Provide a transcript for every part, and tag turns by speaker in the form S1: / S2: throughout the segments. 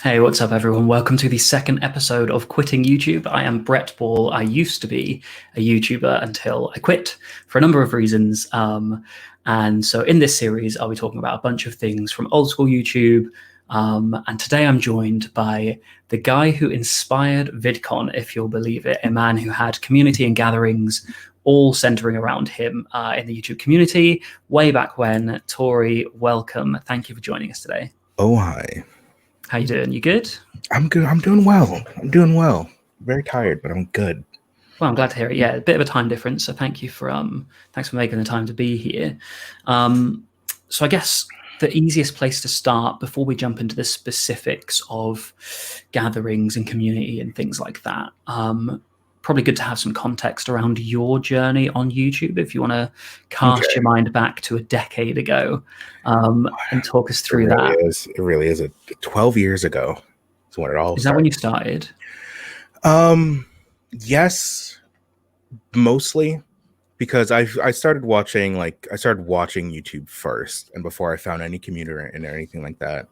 S1: Hey, what's up, everyone? Welcome to the second episode of Quitting YouTube. I am Brett Ball. I used to be a YouTuber until I quit for a number of reasons. And so in this series, I'll be talking about a bunch of things from old school YouTube. And today I'm joined by the guy who inspired Vidcon, if you'll believe it, a man who had community and gatherings all centering around him in the YouTube community way back when. Tori, welcome. Thank you for joining us today.
S2: Oh, hi.
S1: How you doing? You good?
S2: I'm good. I'm doing well. Very tired, but I'm good.
S1: Well, I'm glad to hear it. Yeah, a bit of a time difference, so thanks for making the time to be here. So I guess the easiest place to start before we jump into the specifics of gatherings and community and things like that, probably good to have some context around your journey on YouTube. If you want to cast your mind back to a decade ago and talk us through that.
S2: It really is. 12 years ago is when it all started.
S1: Is that when you started?
S2: Yes, mostly because I started watching YouTube first, and before I found any community and anything like that,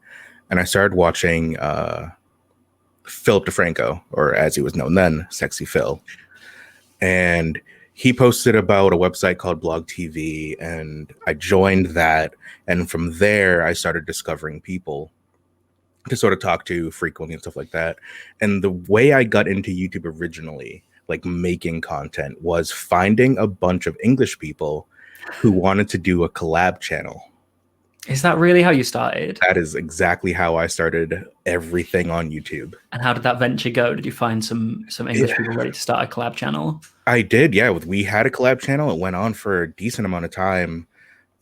S2: and I started watching Philip DeFranco, or as he was known then, Sexy Phil. And he posted about a website called Blog TV, and I joined that. And from there, I started discovering people to sort of talk to frequently and stuff like that. And the way I got into YouTube originally, like making content, was finding a bunch of English people who wanted to do a collab channel.
S1: Is that really how you started?
S2: That is exactly how I started everything on YouTube.
S1: And how did that venture go? Did you find some English people ready to start a collab channel?
S2: I did, yeah. We had a collab channel. It went on for a decent amount of time.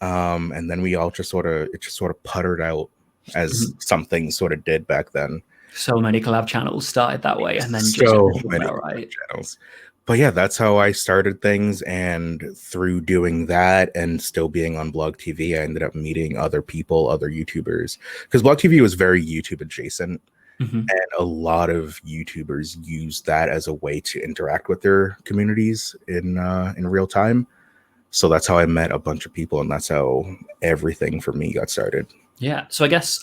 S2: And then we all just sort of puttered out as some things sort of did back then.
S1: So many collab channels started that way, and then
S2: so
S1: just
S2: many
S1: right?
S2: channels. But yeah, that's how I started things, and through doing that and still being on Blog TV, I ended up meeting other people, other YouTubers, because Blog TV was very YouTube adjacent, and a lot of YouTubers use that as a way to interact with their communities in real time. So that's how I met a bunch of people, and that's how everything for me got started.
S1: Yeah. So I guess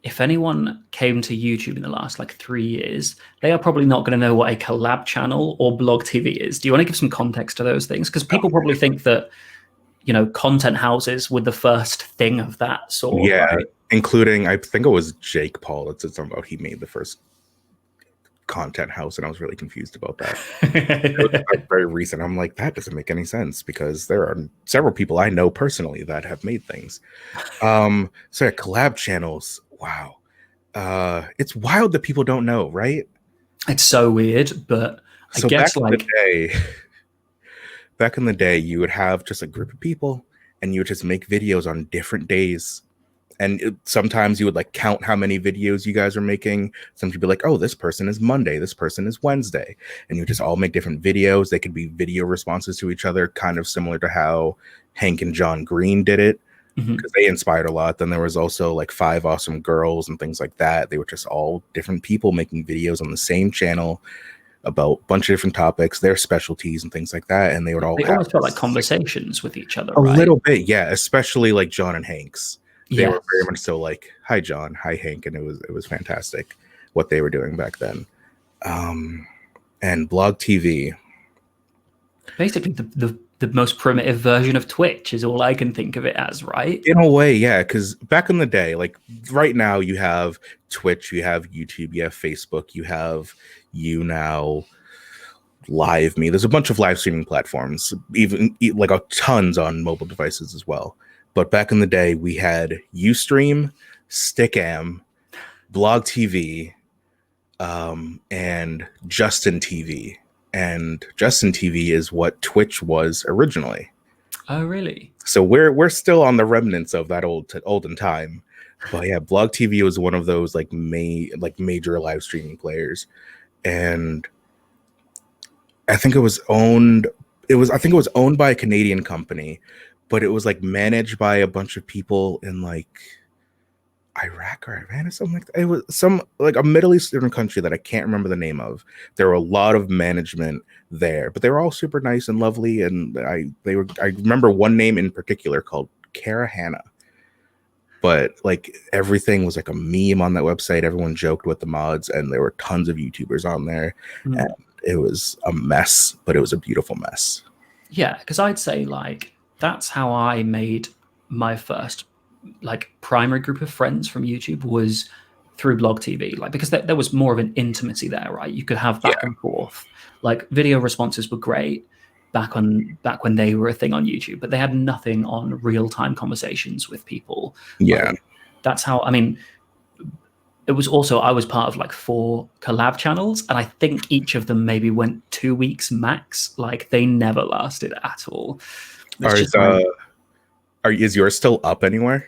S1: if anyone came to YouTube in the last 3 years, they are probably not going to know what a collab channel or Blog TV is. Do you want to give some context to those things? Because people probably think that, content houses were the first thing of that sort.
S2: Yeah,
S1: right?
S2: Including, I think it was Jake Paul that said something about he made the first content house, and I was really confused about that. It was very recent. I'm like, that doesn't make any sense, because there are several people I know personally that have made things. So yeah, collab channels. Wow. It's wild that people don't know, right?
S1: It's so weird, but I guess
S2: back in the day, you would have just a group of people, and you would just make videos on different days. And sometimes you would count how many videos you guys are making. Some people be like, oh, this person is Monday, this person is Wednesday. And you just all make different videos. They could be video responses to each other, kind of similar to how Hank and John Green did it, because they inspired a lot. Then there was also 5 Awesome Girls and things like that. They were just all different people making videos on the same channel about a bunch of different topics, their specialties and things like that. And they would all
S1: almost felt like conversations with each other.
S2: A little bit, yeah, especially John and Hank's. They were very much so hi, John, hi, Hank. And it was fantastic what they were doing back then. And Blog TV.
S1: Basically, the most primitive version of Twitch is all I can think of it as, right?
S2: In a way, yeah, because back in the day, right now, you have Twitch, you have YouTube, you have Facebook, you have YouNow, Live Me. There's a bunch of live streaming platforms, even tons on mobile devices as well. But back in the day, we had Ustream, Stickam, Blog TV, and Justin TV. And Justin TV is what Twitch was originally.
S1: Oh, really?
S2: So we're still on the remnants of that olden time. But yeah, Blog TV was one of those major live streaming players, and I think it was owned by a Canadian company. But it was managed by a bunch of people in Iraq or Iran or something like that. It was some a Middle Eastern country that I can't remember the name of. There were a lot of management there, but they were all super nice and lovely. And I remember one name in particular called Kara Hanna. but like everything was like a meme on that website. Everyone joked with the mods, and there were tons of YouTubers on there, and it was a mess, but it was a beautiful mess.
S1: Yeah, because I'd say like that's how I made my first like primary group of friends from YouTube was through Blog TV, like because there was more of an intimacy there, right? You could have back and forth. Like video responses were great back when they were a thing on YouTube, but they had nothing on real-time conversations with people.
S2: Yeah.
S1: Like, that's how, I mean, it was also, I was part of like 4 collab channels, and I think each of them maybe went 2 weeks max. Like they never lasted at all.
S2: Is yours still up anywhere?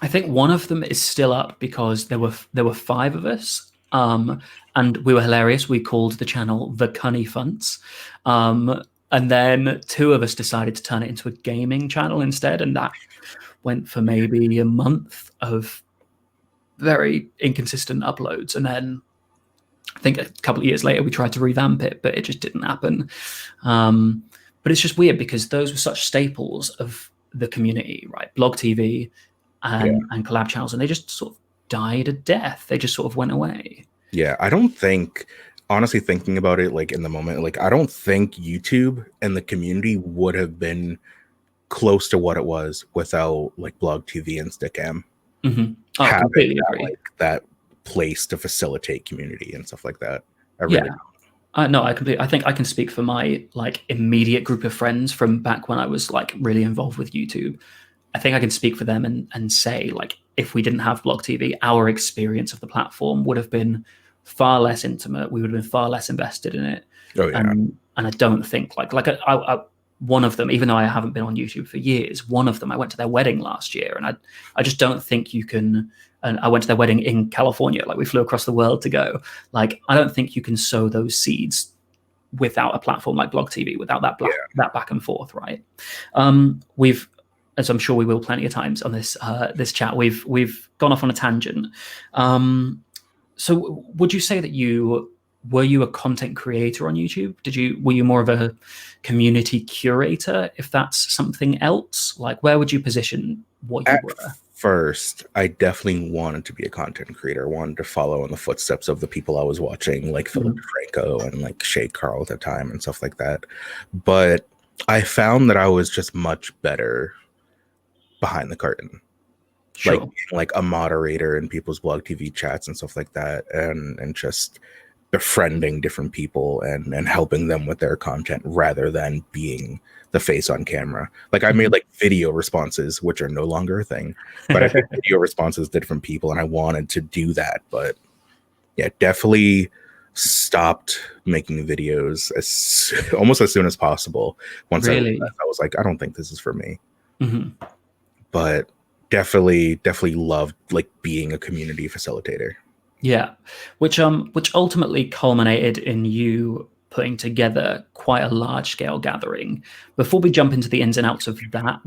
S1: I think one of them is still up because there were 5 of us, and we were hilarious. We called the channel the Cunny Funts, and then 2 of us decided to turn it into a gaming channel instead, and that went for maybe a month of very inconsistent uploads, and then I think a couple of years later we tried to revamp it, but it just didn't happen. But it's just weird because those were such staples of the community, right? Blog TV and collab channels, and they just sort of died a death. They just sort of went away.
S2: Yeah, I don't think, honestly, thinking about it, like in the moment, like I don't think YouTube and the community would have been close to what it was without like Blog TV and Stickam.
S1: I completely agree.
S2: Like, that place to facilitate community and stuff like that.
S1: No, I think I can speak for my like immediate group of friends from back when I was like really involved with YouTube. I think I can speak for them and say like if we didn't have Blog TV, our experience of the platform would have been far less intimate. We would have been far less invested in it.
S2: Oh yeah.
S1: And I don't think like I one of them, even though I haven't been on YouTube for years, one of them I went to their wedding last year, and I just don't think you can. And I went to their wedding in California, like we flew across the world to go. Like I don't think you can sow those seeds without a platform like Blog TV, without that back and forth, right? We've, as I'm sure we will plenty of times on this this chat, we've gone off on a tangent. So would you say that were you a content creator on YouTube? Were you more of a community curator, if that's something else? Like where would you position what you were?
S2: First, I definitely wanted to be a content creator. I wanted to follow in the footsteps of the people I was watching, like Philip DeFranco and like Shay Carl at the time and stuff like that. But I found that I was just much better behind the curtain. Sure. Like a moderator in people's Blog TV chats and stuff like that, and just befriending different people and helping them with their content rather than being the face on camera. Like I made like video responses, which are no longer a thing, but I made video responses to different people, and I wanted to do that. But yeah, definitely stopped making videos almost as soon as possible. Once I was like, I don't think this is for me. But definitely loved like being a community facilitator.
S1: Yeah, which ultimately culminated in you putting together quite a large scale gathering. Before we jump into the ins and outs of that,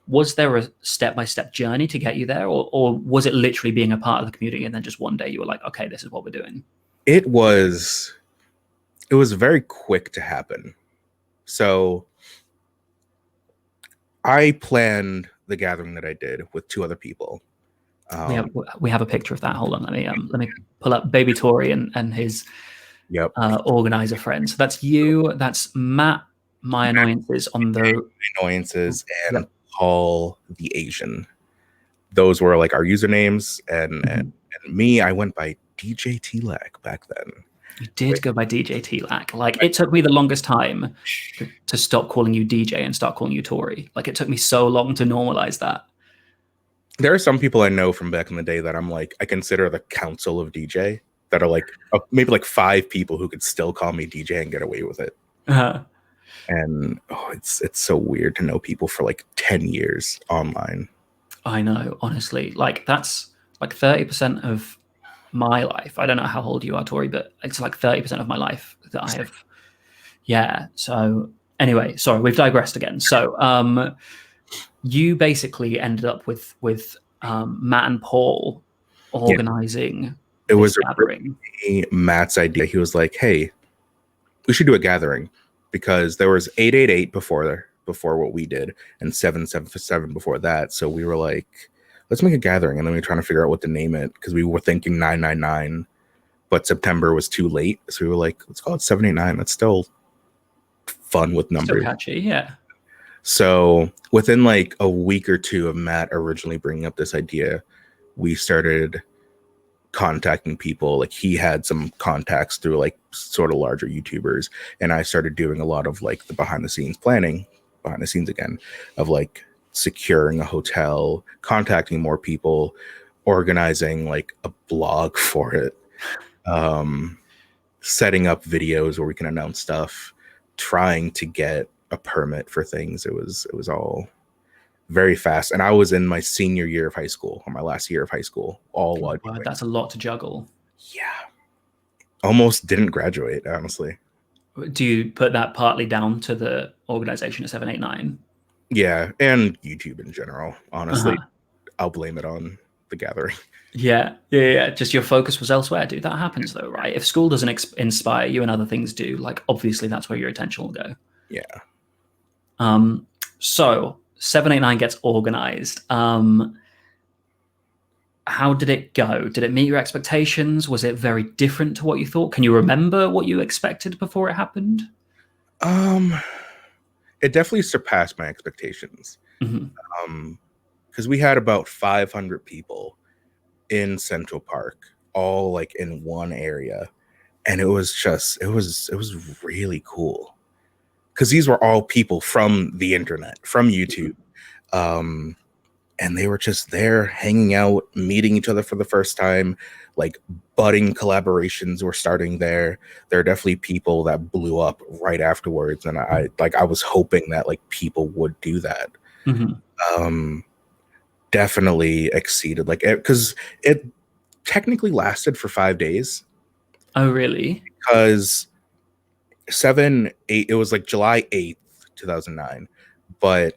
S1: was there a step-by-step journey to get you there, or was it literally being a part of the community and then just one day you were like, okay, this is what we're doing?
S2: It was very quick to happen. So I planned the gathering that I did with 2 other people.
S1: We have a picture of that. Hold on, let me pull up baby Tori and his organizer friend. So that's you. That's Matt. My Annoyances on the
S2: Annoyances and Paul the Asian. Those were like our usernames, and me. I went by DJ T-Lac back then.
S1: You did go by DJ T-Lac. Like it took me the longest time to stop calling you DJ and start calling you Tori. Like it took me so long to normalize that.
S2: There are some people I know from back in the day that I'm like, I consider the council of DJ, that are like maybe like 5 people who could still call me DJ and get away with it. And it's so weird to know people for like 10 years online. I
S1: know, honestly, like that's like 30% of my life. I don't know how old you are, Tori, but it's like 30% of my life that I have. Yeah. So anyway, sorry, we've digressed again. So you basically ended up with Matt and Paul organizing.
S2: It was really Matt's idea. He was like, hey, we should do a gathering, because there was 888 before what we did and 777 before that. So we were like, let's make a gathering. And then we were trying to figure out what to name it because we were thinking 999, but September was too late. So we were like, let's call it 789. That's still fun with numbers.
S1: Still catchy, yeah.
S2: So within like a week or two of Matt originally bringing up this idea, we started contacting people. Like he had some contacts through like sort of larger YouTubers, and I started doing a lot of like the behind the scenes planning, behind the scenes again, of like securing a hotel, contacting more people, organizing like a blog for it, setting up videos where we can announce stuff, trying to get a permit for things. It was all very fast. And I was in my senior year of high school, or my last year of high school, all while
S1: Wow, that's a lot to juggle.
S2: Yeah. Almost didn't graduate, honestly.
S1: Do you put that partly down to the organization at 789?
S2: Yeah, and YouTube in general. Honestly, I'll blame it on the gathering.
S1: Yeah. Just your focus was elsewhere, dude. That happens though, right? If school doesn't inspire you and other things do, like obviously that's where your attention will go.
S2: Yeah.
S1: So 789 gets organized. How did it go? Did it meet your expectations? Was it very different to what you thought? Can you remember what you expected before it happened?
S2: It definitely surpassed my expectations. Because we had about 500 people in Central Park, all like in one area, and it was really cool. Because these were all people from the internet, from YouTube. And they were just there hanging out, meeting each other for the first time, like budding collaborations were starting there. There are definitely people that blew up right afterwards. And I was hoping that like people would do that. Definitely exceeded like it, because it technically lasted for 5 days.
S1: Oh, really?
S2: Because it was like July 8th, 2009. But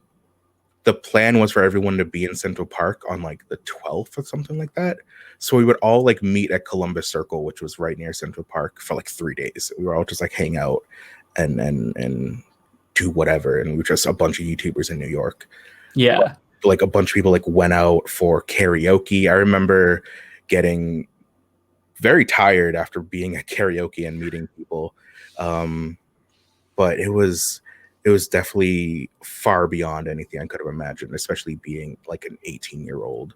S2: the plan was for everyone to be in Central Park on like the 12th or something like that. So we would all like meet at Columbus Circle, which was right near Central Park, for like 3 days. We were all just like hang out and do whatever. And we were just a bunch of YouTubers in New York.
S1: Yeah.
S2: Like a bunch of people like went out for karaoke. I remember getting very tired after being at karaoke and meeting people. But it was definitely far beyond anything I could have imagined, especially being like an 18-year-old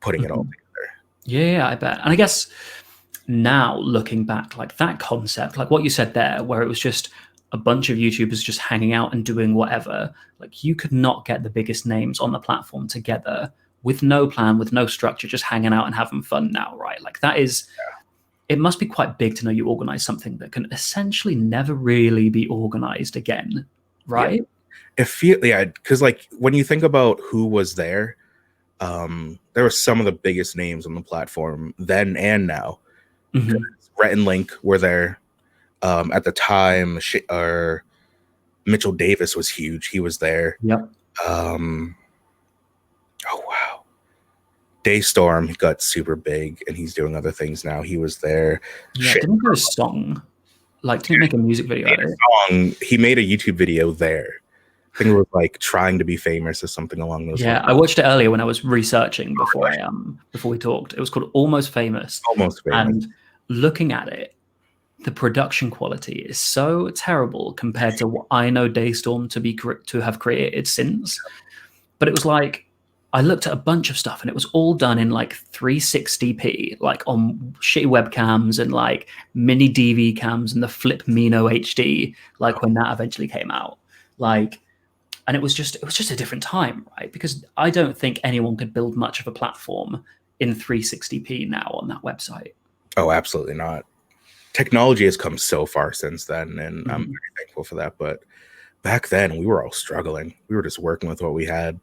S2: putting it all together.
S1: Yeah, I bet. And I guess now looking back, like that concept, like what you said there, where it was just a bunch of YouTubers just hanging out and doing whatever, like you could not get the biggest names on the platform together with no plan, with no structure, just hanging out and having fun now, right? Like that is... It must be quite big to know you organize something that can essentially never really be organized again, right?
S2: Yeah, because like when you think about who was there, there were some of the biggest names on the platform then and now. Rhett and Link were there at the time. Mitchell Davis was huge. He was there.
S1: Yep.
S2: Oh wow. Daystorm got super big and he's doing other things now. He was there.
S1: Yeah, didn't he do a song? Like, didn't he make a music video out of it?
S2: He made a YouTube video there. I think it was like trying to be famous or something along those lines.
S1: Yeah, I watched it earlier when I was researching before we talked. It was called Almost Famous.
S2: Almost Famous.
S1: And looking at it, the production quality is so terrible compared to what I know Daystorm to have created since. But it was like, I looked at a bunch of stuff and it was all done in like 360p, like on shitty webcams and like mini DV cams and the Flip Mino HD, like when that eventually came out. Like, and it was just a different time, right? Because I don't think anyone could build much of a platform in 360p now on that website.
S2: Oh, absolutely not. Technology has come so far since then, and I'm very thankful for that. But back then, we were all struggling. We were just working with what we had.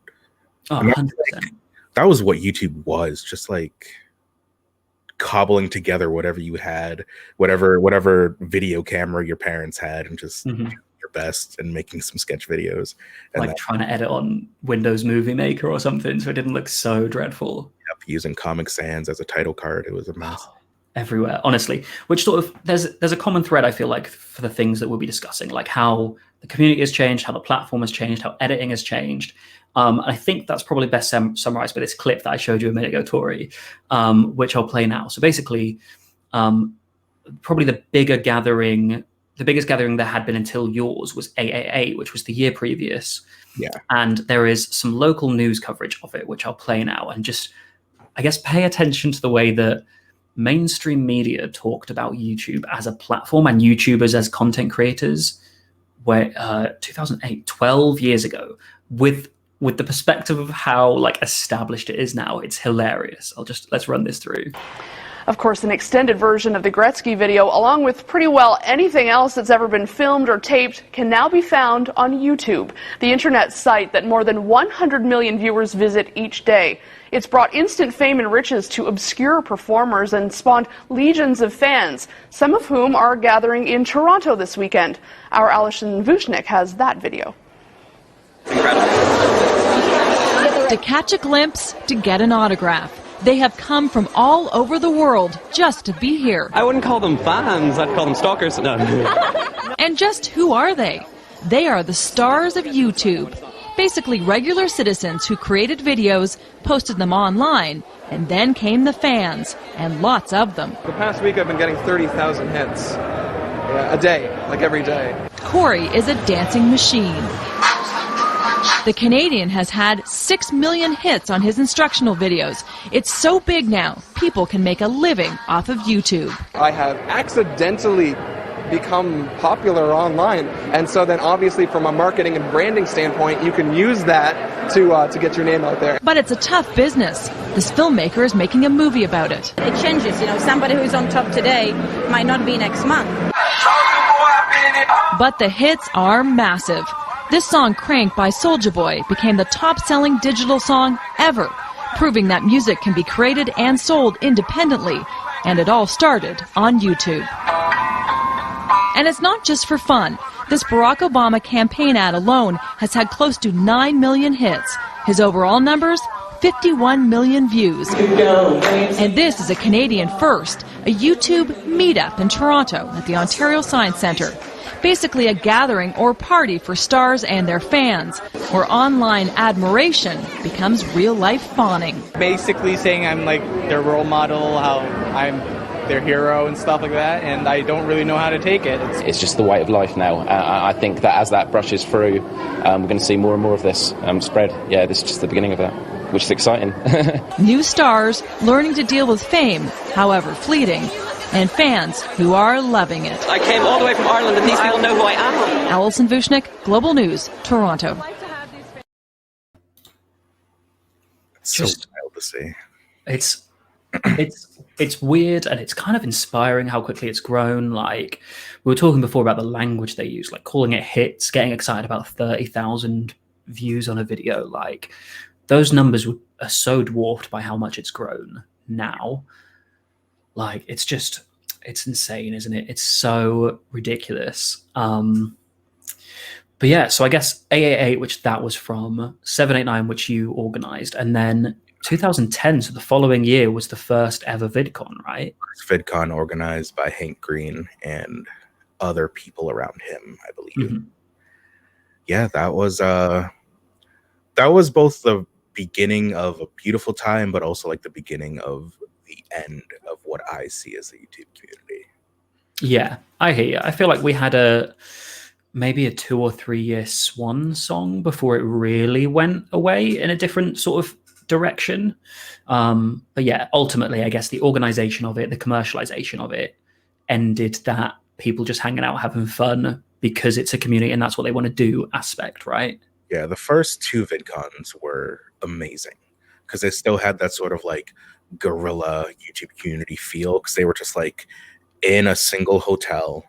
S1: Oh, 100%.
S2: That was what YouTube was, just like cobbling together whatever you had, whatever video camera your parents had, and just doing your best and making some sketch videos. And
S1: like trying to edit on Windows Movie Maker or something so it didn't look so dreadful.
S2: Yep, using Comic Sans as a title card. It was a mess.
S1: Everywhere, honestly, which sort of there's a common thread, I feel like, for the things that we'll be discussing, like how the community has changed, how the platform has changed, how editing has changed. I think that's probably best summarized by this clip that I showed you a minute ago, Tori, which I'll play now. So basically, probably the biggest gathering there had been until yours was AAA, which was the year previous.
S2: Yeah.
S1: And there is some local news coverage of it, which I'll play now, and just, I guess, pay attention to the way that mainstream media talked about YouTube as a platform and YouTubers as content creators, where 2008, 12 years ago, with the perspective of how like established it is now. It's hilarious. Let's run this through.
S3: Of course, an extended version of the Gretzky video, along with pretty well anything else that's ever been filmed or taped, can now be found on YouTube, the internet site that more than 100 million viewers visit each day. It's brought instant fame and riches to obscure performers and spawned legions of fans, some of whom are gathering in Toronto this weekend. Our Alison Vuchnik has that video.
S4: To catch a glimpse, to get an autograph. They have come from all over the world just to be here.
S5: I wouldn't call them fans, I'd call them stalkers. No.
S4: And just who are they? They are the stars of YouTube. Basically regular citizens who created videos, posted them online, and then came the fans, and lots of them.
S6: The past week I've been getting 30,000 hits a day, like every day.
S4: Corey is a dancing machine. The Canadian has had 6 million hits on his instructional videos. It's so big now, people can make a living off of YouTube.
S6: I have accidentally become popular online, and so then obviously from a marketing and branding standpoint, you can use that to get your name out there.
S4: But it's a tough business. This filmmaker is making a movie about it.
S7: It changes, somebody who's on top today might not be next month.
S4: But the hits are massive. This song, Crank by Soulja Boy, became the top-selling digital song ever, proving that music can be created and sold independently, and it all started on YouTube. And it's not just for fun. This Barack Obama campaign ad alone has had close to 9 million hits. His overall numbers, 51 million views. And this is a Canadian first, a YouTube meetup in Toronto at the Ontario Science Centre. Basically a gathering or party for stars and their fans, where online admiration becomes real-life fawning.
S8: Basically saying I'm like their role model, how I'm their hero and stuff like that, and I don't really know how to take it.
S5: It's just the way of life now. I think that as that brushes through, we're going to see more and more of this spread. Yeah, this is just the beginning of that, which is exciting.
S4: New stars learning to deal with fame, however fleeting, and fans who are loving it.
S5: I came all the way from Ireland and these people know who I am.
S4: Alison Vuchnik, Global News, Toronto.
S2: It's so wild to see.
S1: It's weird, and it's kind of inspiring how quickly it's grown. Like, we were talking before about the language they use, like calling it hits, getting excited about 30,000 views on a video. Like, those numbers are so dwarfed by how much it's grown now. Like, it's insane, isn't it? It's so ridiculous. But yeah, so I guess AAA, which that was from, 789, which you organized, and then 2010, so the following year, was the first ever Vidcon, right?
S2: Vidcon organized by Hank Green and other people around him, I believe. Mm-hmm. Yeah, that was both the beginning of a beautiful time, but also like the beginning of the end of what I see as the YouTube community.
S1: Yeah, I hear you. I feel like we had maybe a 2 or 3 year swan song before it really went away in a different sort of direction. But yeah, ultimately, I guess the organization of it, the commercialization of it, ended that people just hanging out, having fun because it's a community and that's what they want to do aspect, right?
S2: Yeah, the first 2 VidCons were amazing because they still had that sort of like guerrilla YouTube community feel, because they were just like in a single hotel.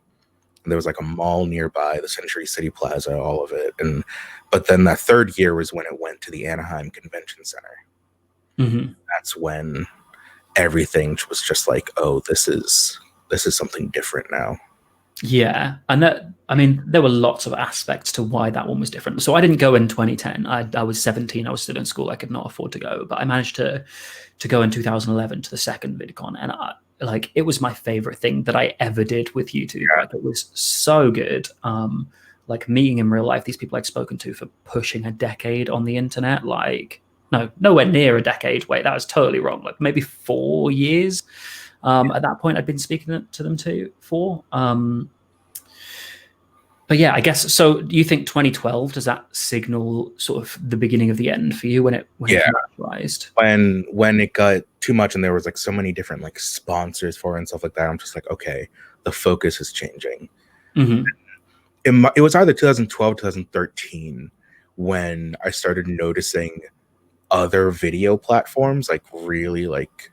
S2: And there was like a mall nearby, the Century City Plaza, all of it. But then that 3rd year was when it went to the Anaheim Convention Center. Mm-hmm. That's when everything was just like, oh, this is something different now.
S1: Yeah, and there were lots of aspects to why that one was different. So I didn't go in 2010. I was 17. I was still in school. I could not afford to go, but I managed to go in 2011 to the second VidCon, and it was my favorite thing that I ever did with YouTube. Yeah. Like, it was so good. like meeting in real life these people I'd spoken to for pushing a decade on the internet. Like, no, nowhere near a decade. Wait, that was totally wrong. Like maybe 4 years. At that point, I'd been speaking to them for. But yeah, I guess so. Do you think 2012, does that signal sort of the beginning of the end for you when it commercialized?
S2: When it got too much and there was like so many different like sponsors for it and stuff like that, I'm just like, okay, the focus is changing. It was either 2012, 2013 when I started noticing other video platforms like really like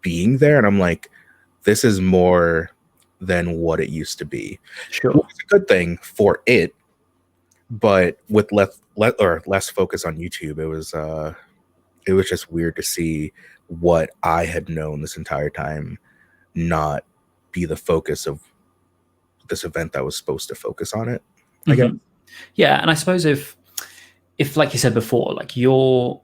S2: being there, and I'm like, this is more than what it used to be.
S1: Sure.
S2: It's a good thing for it, but with less focus on YouTube, it was just weird to see what I had known this entire time not be the focus of this event that was supposed to focus on it, I guess.
S1: Yeah, and I suppose if like you said before, like your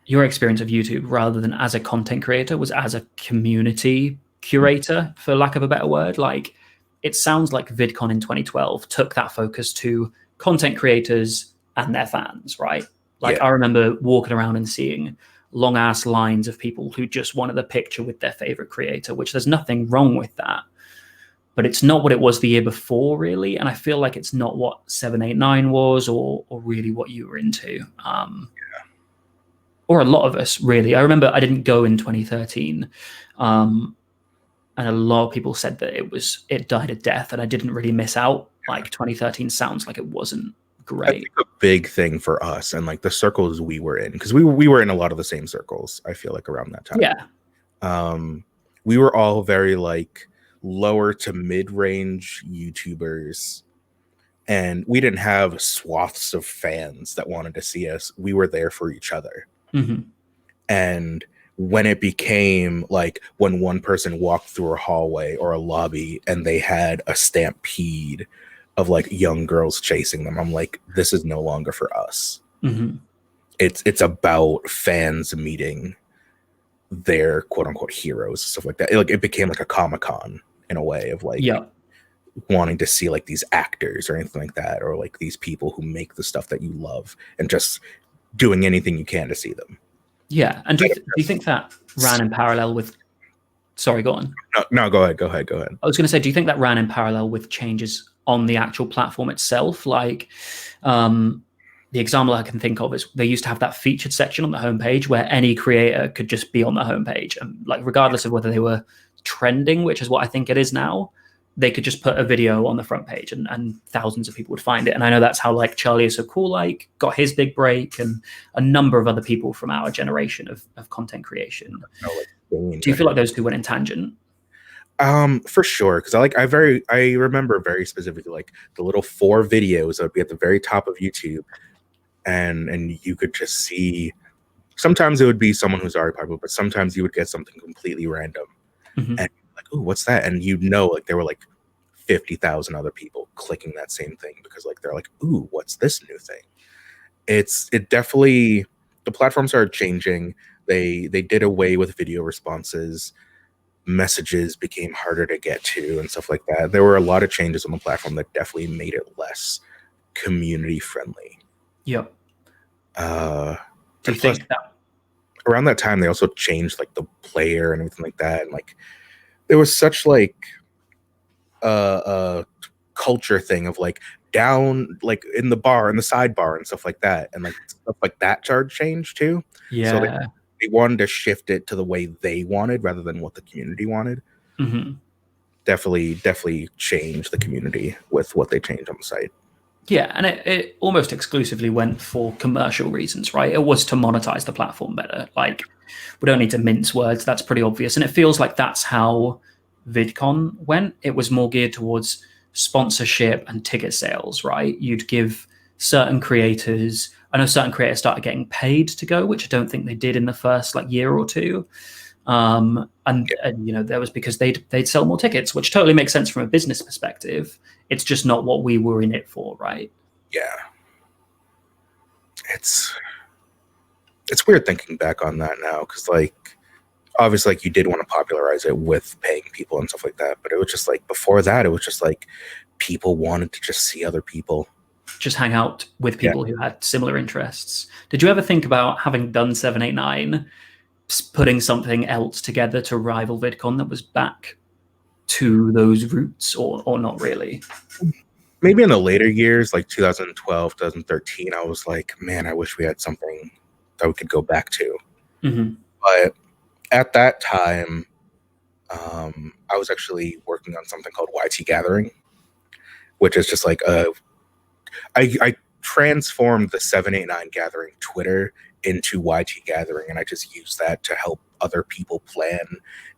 S1: experience of YouTube rather than as a content creator was as a community curator, for lack of a better word. Like, it sounds like VidCon in 2012 took that focus to content creators and their fans, right? Like, I remember walking around and seeing long ass lines of people who just wanted a picture with their favorite creator, which there's nothing wrong with that. But it's not what it was the year before, really. And I feel like it's not what 789 was or really what you were into. Or a lot of us, really. I remember I didn't go in 2013. And a lot of people said that it died a death, and I didn't really miss out. Like 2013 sounds like it wasn't great. I think
S2: a big thing for us and like the circles we were in, because we were in a lot of the same circles, I feel like, around that time.
S1: Yeah.
S2: We were all very like lower to mid-range YouTubers, and we didn't have swaths of fans that wanted to see us. We were there for each other. And when it became like when one person walked through a hallway or a lobby and they had a stampede of like young girls chasing them, I'm like, this is no longer for us. It's about fans meeting their quote unquote heroes, stuff like that. It became like a Comic-Con in a way of like wanting to see like these actors or anything like that, or like these people who make the stuff that you love, and just doing anything you can to see them.
S1: Yeah. And do you think that ran in parallel with... Sorry, go on.
S2: No, go ahead.
S1: I was going to say, do you think that ran in parallel with changes on the actual platform itself? Like, the example I can think of is they used to have that featured section on the homepage where any creator could just be on the homepage, and like regardless of whether they were trending, which is what I think it is now, they could just put a video on the front page and thousands of people would find it. And I know that's how like Charlie Is So Cool like got his big break, and a number of other people from our generation of content creation. Do you feel like those two went in tangent?
S2: For sure, because I remember very specifically like the little 4 videos that would be at the very top of YouTube, and you could just see. Sometimes it would be someone who's already popular, but sometimes you would get something completely random, and like, oh, what's that? And like there were like 50,000 other people clicking that same thing because like they're like, ooh, what's this new thing? It definitely, the platform started changing. They did away with video responses. Messages became harder to get to and stuff like that. There were a lot of changes on the platform that definitely made it less community friendly.
S1: Yep.
S2: Do you think that around that time they also changed like the player and everything like that, and like there was such like a culture thing of like down like in the bar, in the sidebar and stuff like that, and like stuff like that started change too.
S1: Yeah.
S2: So they wanted to shift it to the way they wanted rather than what the community wanted. Definitely changed the community with what they changed on the site.
S1: Yeah, and it almost exclusively went for commercial reasons, right? It was to monetize the platform better. Like, we don't need to mince words. That's pretty obvious. And it feels like that's how VidCon went. It was more geared towards sponsorship and ticket sales, right? You'd give certain creators... I know certain creators started getting paid to go, which I don't think they did in the first like year or two. And you know, that was because they'd sell more tickets, which totally makes sense from a business perspective. It's just not what we were in it for, right?
S2: Yeah. It's weird thinking back on that now, because like obviously like you did want to popularize it with paying people and stuff like that, but it was just like before that it was just like people wanted to just see other people.
S1: Just hang out with people who had similar interests. Did you ever think about, having done 789, putting something else together to rival VidCon that was back to those roots, or not really?
S2: Maybe in the later years, like 2012, 2013, I was like, man, I wish we had something that we could go back to.
S1: Mm-hmm.
S2: But at that time, I was actually working on something called YT Gathering, which is just like I transformed the 789 Gathering Twitter into YT Gathering, and I just used that to help other people plan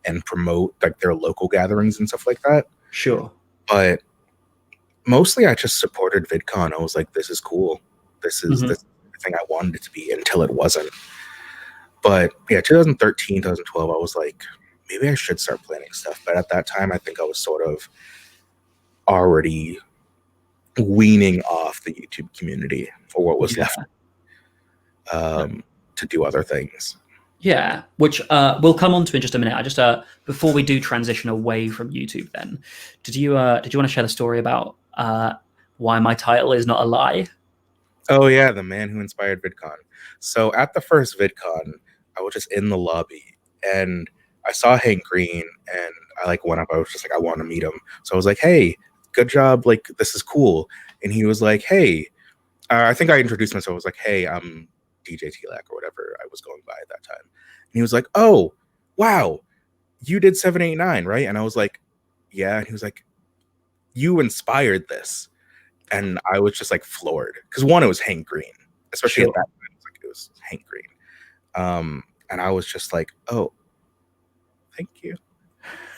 S2: and promote like their local gatherings and stuff like that.
S1: Sure.
S2: But mostly I just supported VidCon. I was like, this is cool. This is the thing I wanted it to be, until it wasn't. But yeah, 2013, 2012, I was like, maybe I should start planning stuff. But at that time, I think I was sort of already weaning off the YouTube community for what was left to do other things.
S1: Yeah, which we'll come on to in just a minute. I just before we do transition away from YouTube, then did you want to share the story about why my title is not a lie?
S2: Oh yeah, the man who inspired VidCon. So at the first VidCon, I was just in the lobby and I saw Hank Green, and I like went up. I was just like, I want to meet him. So I was like, hey, good job. Like, this is cool. And he was like, hey, I think I introduced myself. I was like, hey, I'm DJ T-Lac or whatever I was going by at that time. And he was like, oh, wow, you did 789, right? And I was like, yeah. And he was like, you inspired this. And I was just like floored. Because one, it was Hank Green. Especially at that time, it was Hank Green. And I was just like, oh, thank you.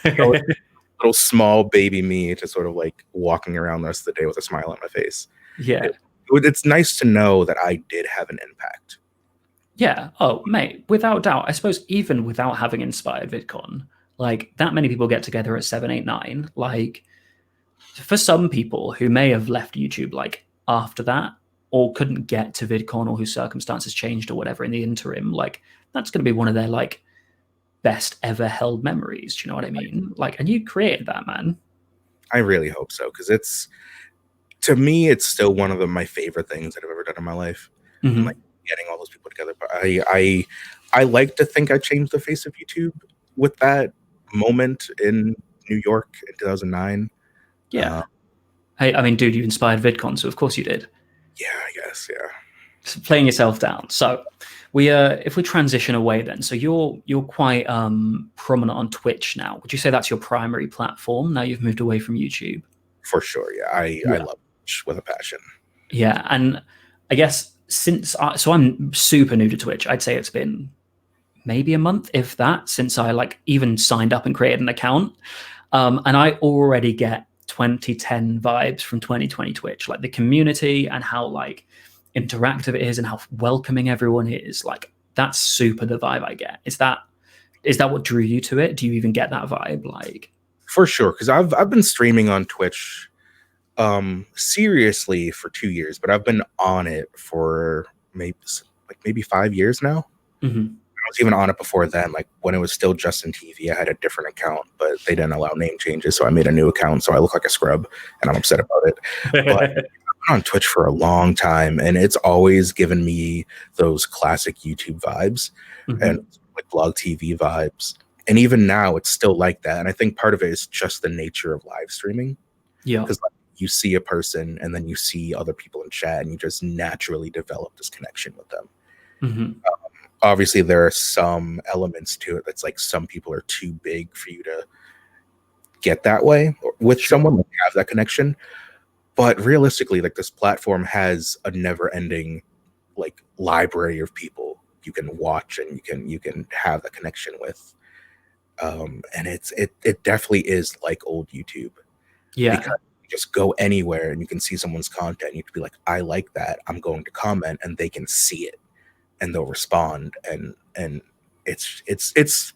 S2: Little small baby me, just sort of like walking around the rest of the day with a smile on my face.
S1: Yeah.
S2: It's nice to know that I did have an impact.
S1: Yeah. Oh, mate, without doubt. I suppose even without having inspired VidCon, like, that many people get together at 789, like, for some people who may have left YouTube like after that, or couldn't get to VidCon, or whose circumstances changed or whatever in the interim, like, that's going to be one of their like best ever held memories. Do you know what I mean? Like, and you created that, man.
S2: I really hope so, because it's, to me, it's still one of my favorite things that I've ever done in my life. And like getting all those people together. But I like to think I changed the face of YouTube with that moment in New York in 2009.
S1: Yeah. Hey, I mean, dude, you inspired VidCon, so of course you did.
S2: Yeah, I guess, yeah.
S1: Just playing yourself down. So we if we transition away then, so you're quite prominent on Twitch now. Would you say that's your primary platform now you've moved away from YouTube?
S2: For sure, yeah. I love Twitch with a passion.
S1: Yeah, and I guess so I'm super new to Twitch. I'd say it's been maybe a month, if that, since I like even signed up and created an account. And I already get 2010 vibes from 2020 Twitch, like the community and how like interactive it is and how welcoming everyone is. Like, that's super the vibe I get. Is that what drew you to it? Do you even get that vibe? Like,
S2: for sure, because I've been streaming on Twitch seriously for 2 years, but I've been on it for maybe 5 years now. I was even on it before then, like when it was still Justin TV. I had a different account, but they didn't allow name changes, so I made a new account, so I look like a scrub, and I'm upset about it. But I've been on Twitch for a long time, and it's always given me those classic YouTube vibes and like blog TV vibes. And even now, it's still like that. And I think part of it is just the nature of live streaming. Yeah, because like, you see a person, and then you see other people in chat, and you just naturally develop this connection with them. Obviously, there are some elements to it that's like some people are too big for you to get that way with someone, like have that connection. But realistically, like, this platform has a never-ending like library of people you can watch and you can have that connection with. And it definitely is like old YouTube. Yeah. Because you just go anywhere and you can see someone's content and you can be like, I like that. I'm going to comment, and they can see it. And they'll respond, and it's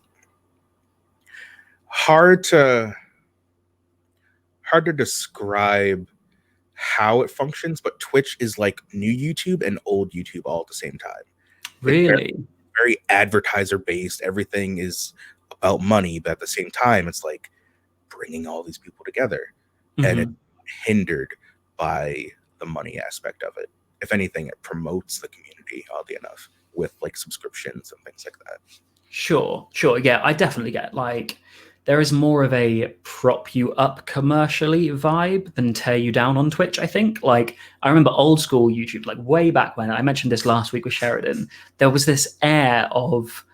S2: hard to describe how it functions, but Twitch is like new YouTube and old YouTube all at the same time.
S1: Really,
S2: very advertiser based. Everything is about money, but at the same time, it's like bringing all these people together, and hindered by the money aspect of it. If anything, it promotes the community, oddly enough, with like subscriptions and things like that.
S1: Sure. Yeah, I definitely get like there is more of a prop you up commercially vibe than tear you down on Twitch, I think. Like I remember old school YouTube, like way back when I mentioned this last week with Sheridan, there was this air of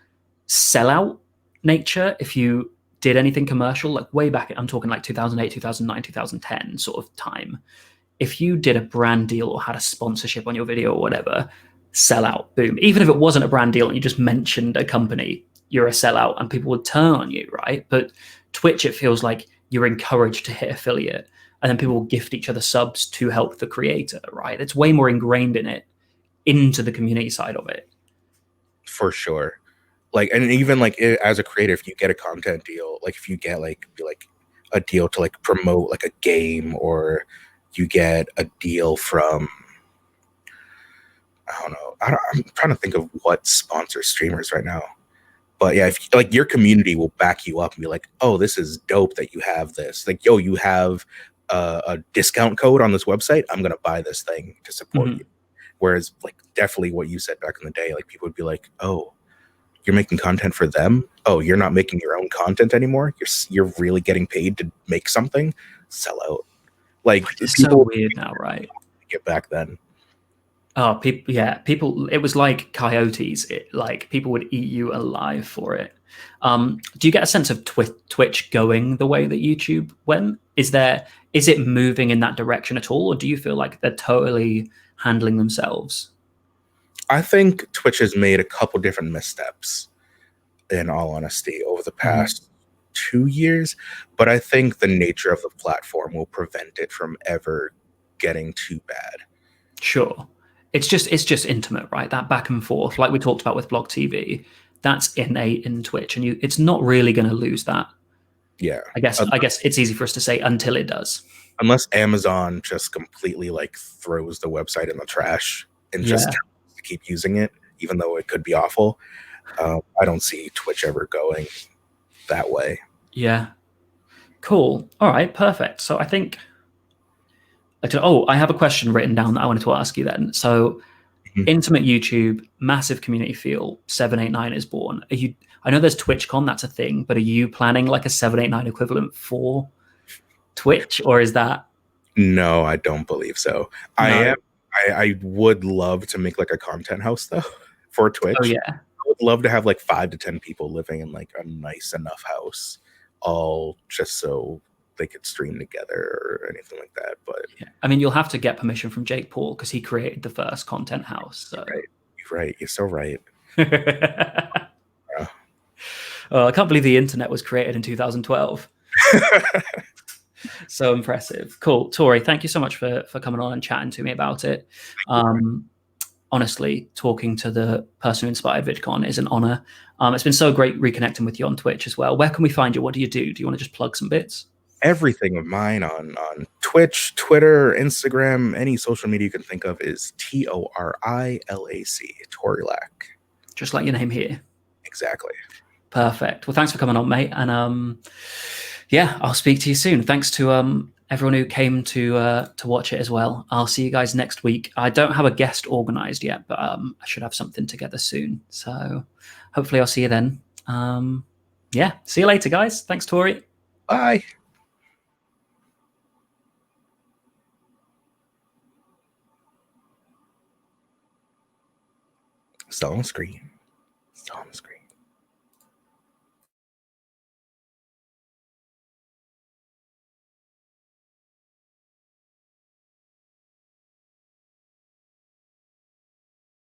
S1: sellout nature if you did anything commercial, like way back, I'm talking like 2008, 2009, 2010 sort of time. If you did a brand deal or had a sponsorship on your video or whatever, sellout, boom. Even if it wasn't a brand deal and you just mentioned a company, you're a sellout and people would turn on you, right? But Twitch, it feels like you're encouraged to hit affiliate and then people will gift each other subs to help the creator, right? It's way more ingrained in it, into the community side of it.
S2: For sure. Like, and even like as a creator, if you get a content deal, like if you get like a deal to like promote like a game, or you get a deal from, I don't know, I'm trying to think of what sponsors streamers right now. But yeah, if like your community will back you up and be like, oh, this is dope that you have this. Like, yo, you have a discount code on this website. I'm gonna buy this thing to support you. Whereas, like, definitely what you said back in the day, like people would be like, oh, you're making content for them. Oh, you're not making your own content anymore. You're really getting paid to make something. Sell out. Like
S1: It's
S2: people
S1: so weird now, right?
S2: get back then.
S1: Oh, people. It was like coyotes. Like people would eat you alive for it. Do you get a sense of Twitch going the way that YouTube went? Is it moving in that direction at all, or do you feel like they're totally handling themselves?
S2: I think Twitch has made a couple different missteps, in all honesty, over the past 2 years. But I think the nature of the platform will prevent it from ever getting too bad.
S1: Sure. It's just intimate, right? That back and forth, like we talked about with Blog TV, that's innate in Twitch, and it's not really going to lose that.
S2: Yeah,
S1: I guess it's easy for us to say until it does.
S2: Unless Amazon just completely like throws the website in the trash and just keep using it, even though it could be awful. I don't see Twitch ever going that way.
S1: Yeah. Cool. All right. Perfect. So I think. I have a question written down that I wanted to ask you then. So, intimate YouTube, massive community feel, 789 is born. I know there's TwitchCon, that's a thing, but are you planning like a 789 equivalent for Twitch, or is that?
S2: No, I don't believe so.
S1: No.
S2: I would love to make like a content house though for Twitch.
S1: Oh yeah.
S2: I would love to have like 5 to 10 people living in like a nice enough house, all just so they could stream together or anything like that. But
S1: yeah. I mean, you'll have to get permission from Jake Paul because he created the first content house. So.
S2: Right. You're so right.
S1: I can't believe the internet was created in 2012. So impressive. Cool. Tori, thank you so much for coming on and chatting to me about it. Honestly, talking to the person who inspired Vidcon is an honor. It's been so great reconnecting with you on Twitch as well. Where can we find you? What do you do? Do you want to just plug some bits?
S2: Everything of mine on Twitch, Twitter, Instagram, any social media you can think of is TORILAC, Torilac.
S1: Just like your name here.
S2: Exactly.
S1: Perfect. Well, thanks for coming on, mate. And I'll speak to you soon. Thanks to everyone who came to watch it as well. I'll see you guys next week. I don't have a guest organized yet, but I should have something together soon. So hopefully I'll see you then. See you later, guys. Thanks, Tori.
S2: Bye. Still on screen.